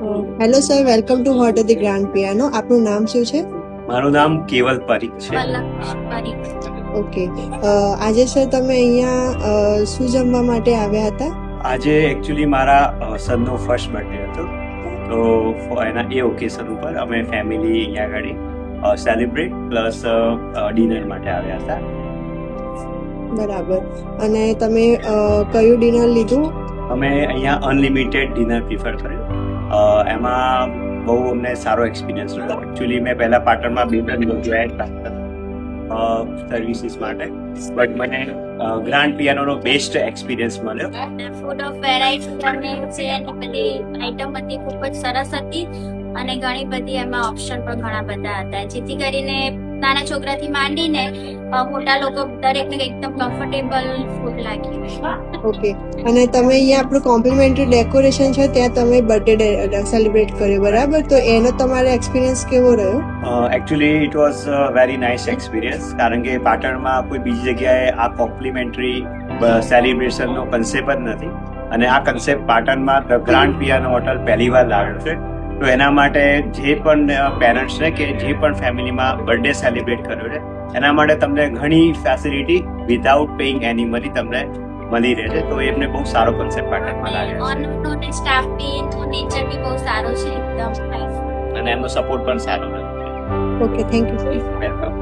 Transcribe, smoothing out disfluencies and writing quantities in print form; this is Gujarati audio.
Hello sir, welcome to hot the grand piano. આપનું નામ શું છે? મારું નામ કેવલ પરીખ છે. ઓકે. આજે સર તમે અહીંયા શું જમવા માટે આવ્યા હતા? આજે એકચ્યુઅલી મારા સનનો ફર્સ્ટ બર્થડે હતો, તો એના એ ઓકેશન ઉપર અમે ફેમિલી અહીંયા આગળ સેલિબ્રેટ પ્લસ ડિનર માટે આવ્યા હતા. બરાબર. અને તમે કયું ડિનર લીધું? અમે અહીંયા અનલિમિટેડ ડિનર પ્રિફર કર્યું. એમાં બહુ અમને સારો એક્સપિરિયન્સ રહ્યો. એકચ્યુઅલી મેં પહેલાં પાટણમાં 2-3 જોયા સર્વિસીસ માટે, બટ મને ગ્રાન્ડ પિયાનોનો બેસ્ટ એક્સપિરિયન્સ મળ્યો. ફૂડ ઓફ વેરાયટી અને જે એની બધી આઈટમ હતી ખૂબ જ સરસ હતી અને ઘણી બધી એમાં ઓપ્શન પણ ઘણા બધા હતા, જેથી કરીને નાના છોકરાથી માંડીને મોટા લોકો દરેકને એકદમ કમ્ફર્ટેબલ ફૂડ લાગ્યું. ઓકે. અને તમે અહીંયા આપણું કોમ્પ્લિમેન્ટરી ડેકોરેશન છે ત્યાં તમે બર્થડે સેલિબ્રેટ કર્યો, બરાબર? તો એનો તમારો એક્સપિરિયન્સ કેવો રહ્યો? Actually it was very nice experience, કારણ કે પાટણમાં કોઈ બીજી જગ્યાએ આ કોમ્પ્લિમેન્ટરી સેલિબ્રેશનનો કન્સેપ્ટ જ નથી, અને આ કન્સેપ્ટ પાટણમાં ધ ગ્રાન્ડ પિયાનો હોટલ પહેલી વાર લાવ્યો છે. તો એના માટે જે પણ પેરેન્ટ્સ છે કે જે પણ ફેમિલીમાં બર્થડે સેલિબ્રેટ કર્યો છે એના માટે તમને ઘણી ફેસિલિટી વિધાઉટ પેઇંગ એની મની તમને મળી રહે છે. તો એમને બહુ સારો કન્સેપ્ટ પાટણમાં લાગ્યો ઓનરનો ને સ્ટાફ બી નેચર બી બહુ સારો છે, એકદમ નાઇસ. છે અને એમનો સપોર્ટ પણ સારો રહ્યો છે. Okay, thank you. વેલકમ.